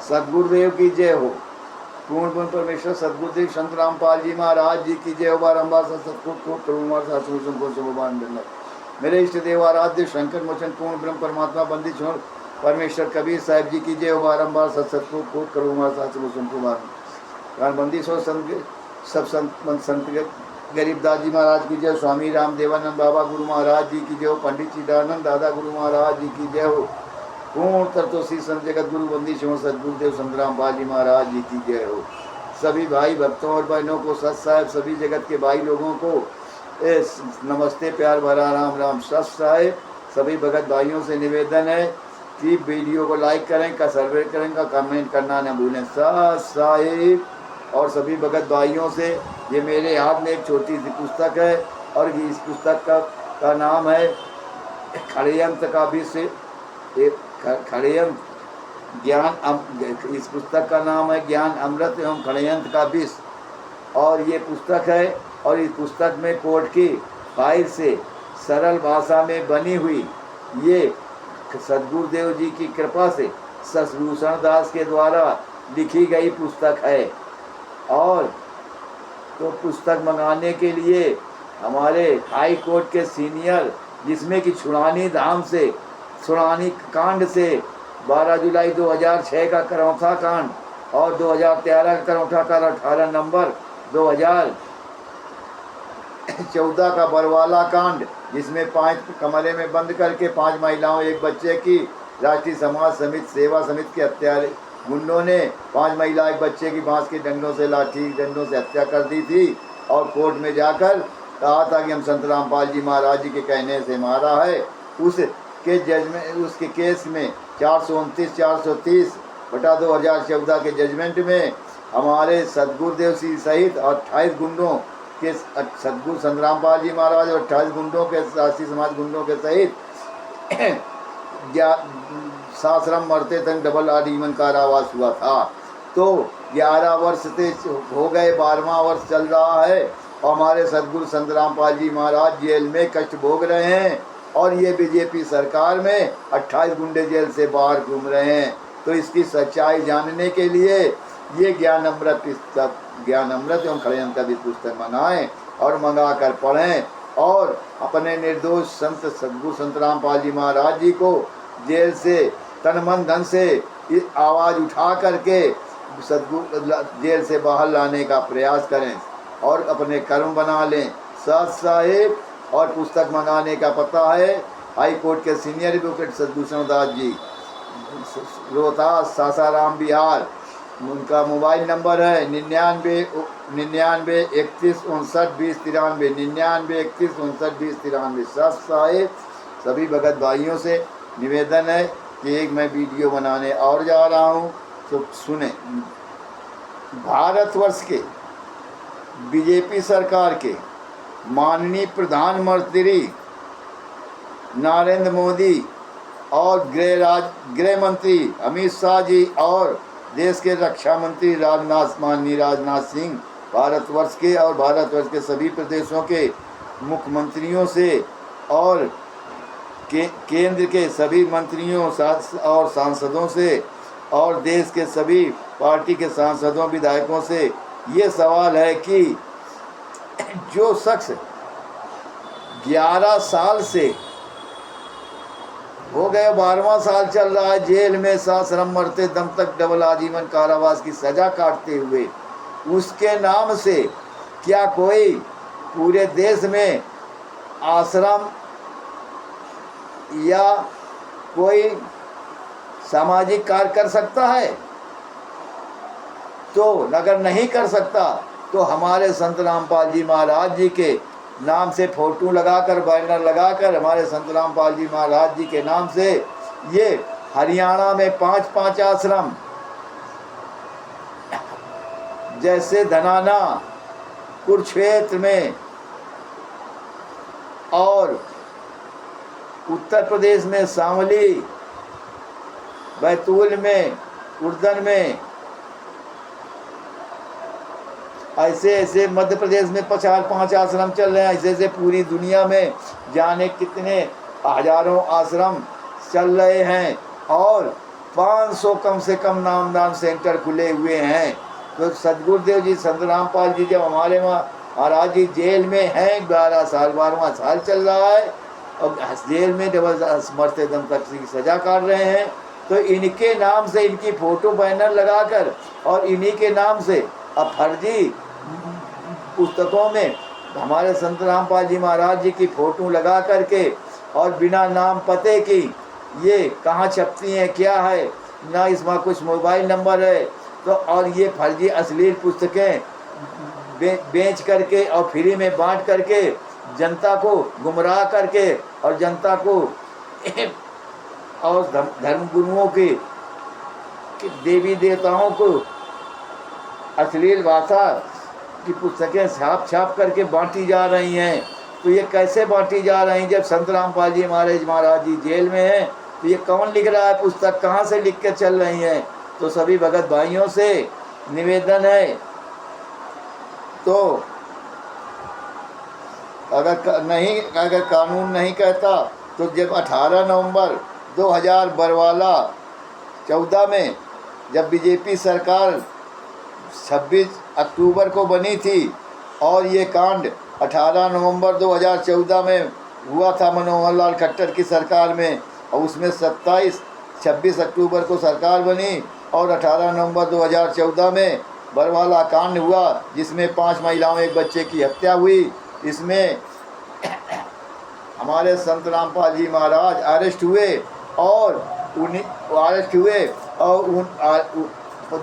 सदगुरुदेव की जय हो। पूर्ण पूर्ण परमेश्वर सदगुरुदेव संत रामपाल जी महाराज जी की जय हो। बारम्बार मेरे इष्ट देव आराध्य शंकर मोचन पूर्ण ब्रह्म परमात्मा बंदी छोड़ परमेश्वर कबीर साहिब जी की जय हो। बारम्बार सत्सत बंदी सो सब संत गरीबदास जी महाराज की जय। स्वामी राम देवानंद बाबा गुरु महाराज जी की जय हो। पंडित चिदानंद दादा गुरु महाराज जी की जय हो। पूर्ण तत्वसी संत जगत गुरु बंदी शो सदगुरुदेव संत रामपाल जी महाराज जी की जय हो। सभी भाई भक्तों और बहनों को सत साहेब, सभी जगत के भाई लोगों को नमस्ते प्यार भरा राम राम। सत साहेब सभी भगत भाइयों से निवेदन है कि वीडियो को लाइक करें, का सर्वे करें, का कमेंट करना न भूलें। सत साहेब और सभी भगत भाइयों से, ये मेरे हाथ में एक छोटी सी पुस्तक है और इस पुस्तक का नाम है खड़यंत्र का विषय खड़यंत्र ज्ञान। इस पुस्तक का नाम है ज्ञान अमृत एवं खड़यंत्र का विष। और ये पुस्तक है और इस पुस्तक में कोर्ट की फाइल से सरल भाषा में बनी हुई ये सदगुरुदेव जी की कृपा से शशिभूषण दास के द्वारा लिखी गई पुस्तक है। और तो पुस्तक मंगाने के लिए हमारे हाई कोर्ट के सीनियर, जिसमें कि छुड़ानी धाम से छुड़ानी कांड से 12 जुलाई 2006 का करौथा कांड और 2013 का करौथा का 18 नंबर 2014 का बरवाला कांड, जिसमें 5 कमरे में बंद करके 5 महिलाओं 1 बच्चे की राष्ट्रीय समाज समिति सेवा समिति के हत्यारे गुंडों ने 5 महिला 1 बच्चे की बांस के डंडों से लाठी डंडों से हत्या कर दी थी। और कोर्ट में जाकर कहा था कि हम संत रामपाल जी महाराज जी के कहने से मारा है। उसके जजमेंट, उसके केस में 429/430/2014 के जजमेंट में हमारे सदगुरुदेव जी सहित 28 गुंडों के सदगुरु संत रामपाल जी महाराज और 28 गुंडों के राष्ट्रीय समाज गुंडों के सहित साश्रम मरते तक डबल आजीवन कारावास हुआ था। तो 11 वर्ष से हो गए, 12वां वर्ष चल रहा है और हमारे सदगुरु संत रामपाल जी महाराज जेल में कष्ट भोग रहे हैं और ये बीजेपी सरकार में 28 गुंडे जेल से बाहर घूम रहे हैं। तो इसकी सच्चाई जानने के लिए ये ज्ञान अमृत एवं खड़यंत्र की पुस्तक मंगाएं और मंगा कर पढ़ें और अपने निर्दोष संत सदगुरु संत रामपाल जी महाराज जी को जेल से तन मन धन से आवाज़ उठा करके सदगुरु जेल से बाहर लाने का प्रयास करें और अपने कर्म बना लें। सत साहिब और पुस्तक मंगाने का पता है हाई कोर्ट के सीनियर एडवोकेट सदभूषण दास जी, रोहतास सासाराम बिहार। उनका मोबाइल नंबर है 99 31 59 20 93 99 31 59 20 93। सत साहिब सभी भगत भाइयों से निवेदन है कि एक मैं वीडियो बनाने और जा रहा हूँ, तो सुने। भारतवर्ष के बीजेपी सरकार के माननीय प्रधानमंत्री नरेंद्र मोदी और गृह मंत्री अमित शाह जी और देश के रक्षा मंत्री माननीय राजनाथ सिंह भारतवर्ष के और भारतवर्ष के सभी प्रदेशों के मुख्यमंत्रियों से और केंद्र के सभी मंत्रियों और सांसदों से और देश के सभी पार्टी के सांसदों विधायकों से ये सवाल है कि जो शख्स 11 साल से हो गए, 12वां साल चल रहा है जेल में साश्रम मरते दम तक डबल आजीवन कारावास की सजा काटते हुए, उसके नाम से क्या कोई पूरे देश में आश्रम या कोई सामाजिक कार्य कर सकता है? तो अगर नहीं कर सकता तो हमारे संत रामपाल जी महाराज जी के नाम से फोटो लगाकर बैनर लगाकर हमारे संत रामपाल जी महाराज जी के नाम से ये हरियाणा में 5-5 आश्रम, जैसे धनाना कुरुक्षेत्र में और उत्तर प्रदेश में शामली, बैतूल में, उर्दन में, ऐसे मध्य प्रदेश में 4-5 आश्रम चल रहे हैं। ऐसे पूरी दुनिया में जाने कितने हजारों आश्रम चल रहे हैं। और 500 कम से कम नामदान सेंटर खुले हुए हैं। तो सदगुरुदेव जी संत रामपाल जी जब हमारे महाराज जी जेल में हैं, 12 साल 12वां साल चल रहा है, और जेल में जबरदस्त मरते दम तक की सजा काट रहे हैं, तो इनके नाम से इनकी फ़ोटो बैनर लगाकर और इन्हीं के नाम से अब फर्जी पुस्तकों में हमारे संत रामपाल जी महाराज जी की फ़ोटो लगा करके और बिना नाम पते की ये कहाँ छपती हैं, क्या है ना, इसमें कुछ मोबाइल नंबर है, तो और ये फर्जी अश्लील पुस्तकें बेच करके और फ्री में बांट करके जनता को गुमराह करके और जनता को और धर्म गुरुओं के देवी देवताओं को अश्लील भाषा की पुस्तकें छाप करके बांटी जा रही हैं। तो ये कैसे बांटी जा रही हैं? जब संत रामपाल जी महाराज जी जेल में हैं, तो ये कौन लिख रहा है पुस्तक, कहाँ से लिख के चल रही हैं? तो सभी भगत भाइयों से निवेदन है, तो अगर कानून नहीं कहता तो जब 18 नवंबर 2000 बरवाला 14 में जब बीजेपी सरकार 26 अक्टूबर को बनी थी और ये कांड 18 नवंबर 2014 में हुआ था मनोहर लाल खट्टर की सरकार में, और उसमें 26 अक्टूबर को सरकार बनी और 18 नवंबर 2014 में बरवाला कांड हुआ, जिसमें 5 महिलाओं 1 बच्चे की हत्या हुई। इसमें हमारे संत रामपाल जी महाराज अरेस्ट हुए और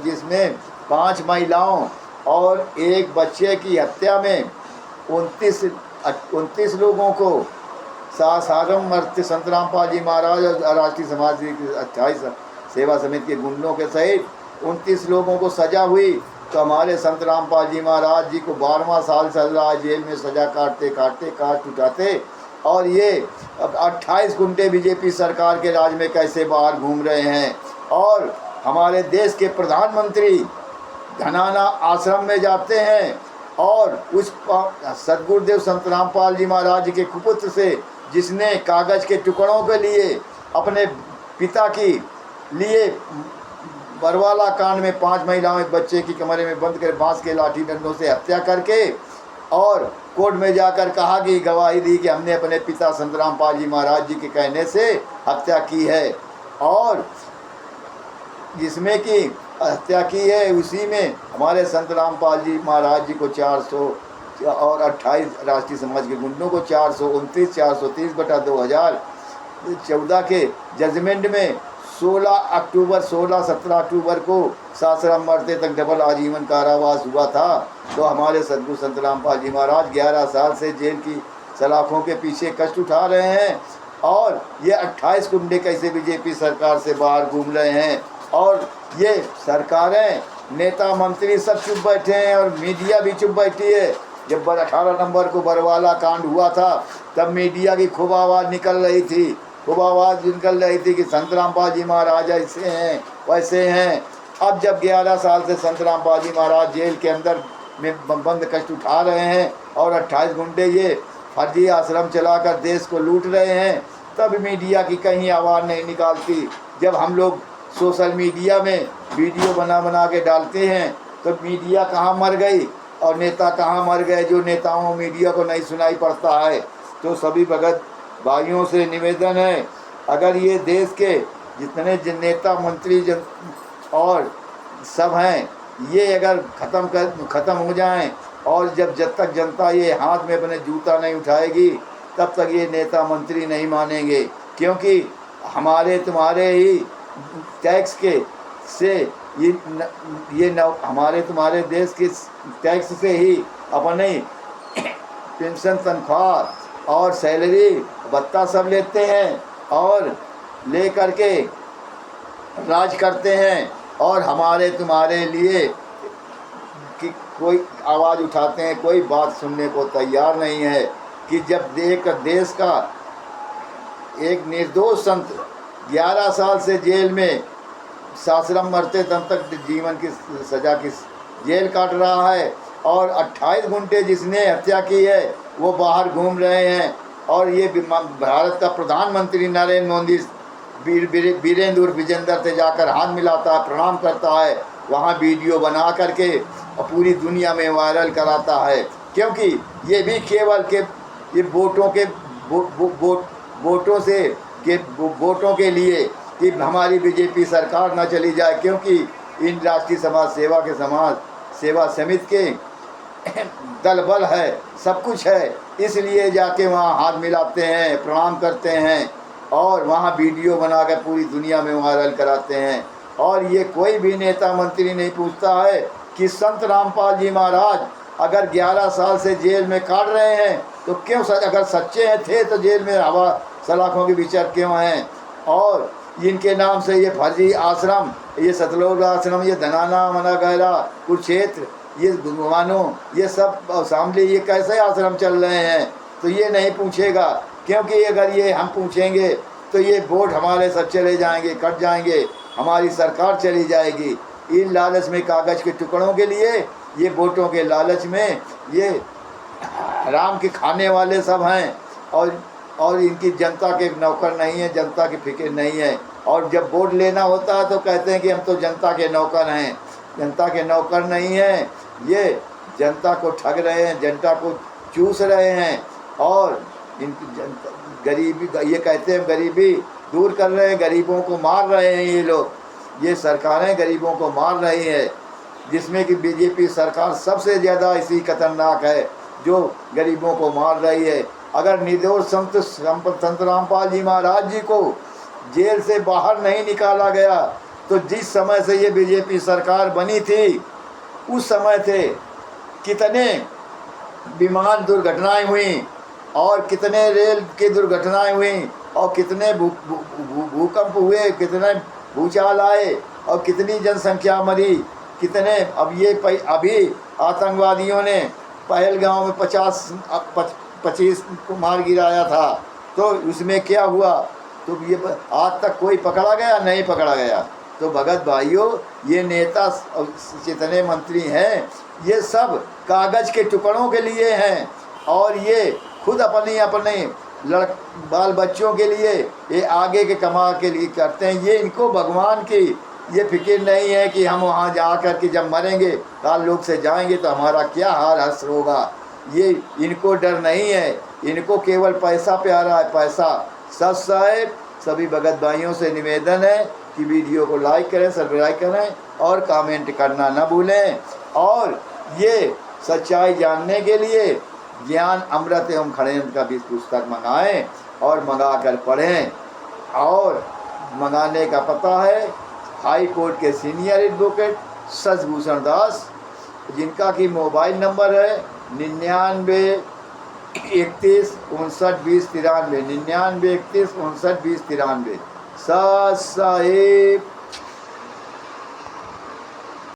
जिसमें 5 महिलाओं और 1 बच्चे की हत्या में 29 लोगों को सासारम मरते संत रामपाल जी महाराज और राष्ट्रीय समाज की 28 सेवा समिति के गुंडों के सहित 29 लोगों को सजा हुई। तो हमारे संत रामपाल जी महाराज जी को 12वां साल चल रहा है जेल में, सजा काट उठाते, और ये अब 28 गुंडे बीजेपी सरकार के राज में कैसे बाहर घूम रहे हैं। और हमारे देश के प्रधानमंत्री घनाना आश्रम में जाते हैं और उस सदगुरुदेव संत रामपाल जी महाराज के कुपुत्र से, जिसने कागज़ के टुकड़ों के लिए अपने पिता की लिए बरवाला कांड में 5 महिलाओं 1 बच्चे की कमरे में बंद कर बांस के लाठी डंडों से हत्या करके और कोर्ट में जाकर कहा कि गवाही दी कि हमने अपने पिता संत रामपाल जी महाराज जी के कहने से हत्या की है, और जिसमें कि हत्या की है उसी में हमारे संत रामपाल जी महाराज जी को 400 और 28 राष्ट्रीय समाज के गुंडों को 429/2014 के जजमेंट में 17 अक्टूबर को सासाराम मरते तक डबल आजीवन कारावास हुआ था। तो हमारे सदगुरु संत रामपाल जी महाराज 11 साल से जेल की सलाखों के पीछे कष्ट उठा रहे हैं, और ये 28 गुंडे कैसे बीजेपी सरकार से बाहर घूम रहे हैं, और ये सरकारें नेता मंत्री सब चुप बैठे हैं और मीडिया भी चुप बैठी है। जब 18 नवंबर को बरवाला कांड हुआ था तब मीडिया की खूब आवाज़ निकल रही थी, कि संत रामपाल जी महाराज ऐसे हैं वैसे हैं। अब जब 11 साल से संत रामपाल जी महाराज जेल के अंदर में बंद कष्ट उठा रहे हैं और 28 गुंडे ये फर्जी आश्रम चलाकर देश को लूट रहे हैं, तब मीडिया की कहीं आवाज़ नहीं निकालती। जब हम लोग सोशल मीडिया में वीडियो बना के डालते हैं तो मीडिया कहाँ मर गई और नेता कहाँ मर गए, जो नेताओं मीडिया को नहीं सुनाई पड़ता है। तो सभी भगत भाइयों से निवेदन है, अगर ये देश के जितने नेता मंत्री और सब हैं, ये अगर ख़त्म हो जाएं, और जब तक जनता ये हाथ में अपने जूता नहीं उठाएगी तब तक ये नेता मंत्री नहीं मानेंगे, क्योंकि हमारे तुम्हारे ही टैक्स के से हमारे तुम्हारे देश के टैक्स से ही अपने पेंशन तनख्वाह और सैलरी भत्ता सब लेते हैं और ले करके राज करते हैं, और हमारे तुम्हारे लिए कि कोई आवाज़ उठाते हैं, कोई बात सुनने को तैयार नहीं है। कि जब देश का एक निर्दोष संत 11 साल से जेल में सासरम मरते दम तक जीवन की सज़ा की जेल काट रहा है, और 28 घंटे जिसने हत्या की है वो बाहर घूम रहे हैं, और ये भारत का प्रधानमंत्री नरेंद्र वीरेंद्र विजेंद्र से जाकर हाथ मिलाता है, प्रणाम करता है, वहाँ वीडियो बना करके और पूरी दुनिया में वायरल कराता है। क्योंकि ये भी केवल के ये वोटों के वोटों से के वोटों के लिए कि हमारी बीजेपी सरकार न चली जाए, क्योंकि इन राष्ट्रीय समाज सेवा के समाज सेवा समिति के दल बल है, सब कुछ है, इसलिए जाके वहाँ हाथ मिलाते हैं, प्रणाम करते हैं और वहाँ वीडियो बनाकर पूरी दुनिया में वायरल कराते हैं। और ये कोई भी नेता मंत्री नहीं पूछता है कि संत रामपाल जी महाराज अगर 11 साल से जेल में काट रहे हैं तो क्यों, अगर सच्चे हैं थे तो जेल में हवा सलाखों के विचार क्यों हैं। और इनके नाम से ये फर्जी आश्रम, ये सतलोक आश्रम, ये धनाना मना गहरा कुरुक्षेत्र, ये गुमानो, ये सब शामली, ये कैसे आश्रम चल रहे हैं, तो ये नहीं पूछेगा। क्योंकि अगर ये हम पूछेंगे तो ये वोट हमारे सब चले जाएंगे, कट जाएंगे, हमारी सरकार चली जाएगी। इन लालच में, कागज़ के टुकड़ों के लिए, ये वोटों के लालच में ये राम के खाने वाले सब हैं और इनकी जनता के नौकर नहीं है, जनता की फिक्र नहीं है। और जब वोट लेना होता है तो कहते हैं कि हम तो जनता के नौकर हैं। जनता के नौकर नहीं हैं, ये जनता को ठग रहे हैं, जनता को चूस रहे हैं और इनकी जनता गरीबी, ये कहते हैं गरीबी दूर कर रहे हैं, गरीबों को मार रहे हैं। ये लोग, ये सरकारें गरीबों को मार रही है, जिसमें कि बीजेपी सरकार सबसे ज़्यादा इसी खतरनाक है जो गरीबों को मार रही है। अगर निर्दोष संत रामपाल जी महाराज जी को जेल से बाहर नहीं निकाला गया तो जिस समय से ये बीजेपी सरकार बनी थी उस समय से कितने विमान दुर्घटनाएं हुई और कितने रेल की दुर्घटनाएं हुई और कितने भूकंप हुए, कितने भूचाल आए और कितनी जनसंख्या मरी, कितने। अब ये अभी आतंकवादियों ने पहलगांव में 25 को मार गिराया था, तो उसमें क्या हुआ, तो ये आज तक कोई पकड़ा गया नहीं, पकड़ा गया। तो भगत भाइयों, ये नेता जितने मंत्री हैं ये सब कागज़ के टुकड़ों के लिए हैं और ये खुद अपने बाल बच्चों के लिए, ये आगे के कमा के लिए करते हैं। ये इनको भगवान की ये फिक्र नहीं है कि हम वहाँ जा कर के जब मरेंगे काल लोग से जाएंगे तो हमारा क्या हाल हश्र होगा। ये इनको डर नहीं है, इनको केवल पैसा प्यारा है, पैसा। साहब सभी भगत भाइयों से निवेदन है कि वीडियो को लाइक करें, सब्सक्राइब करें और कमेंट करना न भूलें। और ये सच्चाई जानने के लिए ज्ञान अमृत एवं षड्यंत्र का भी पुस्तक मंगाएं और मंगा कर पढ़ें। और मंगाने का पता है हाई कोर्ट के सीनियर एडवोकेट शशिभूषण दास, जिनका कि मोबाइल नंबर है 99 31 59 20 93, 99 31 59 20 93। साहेब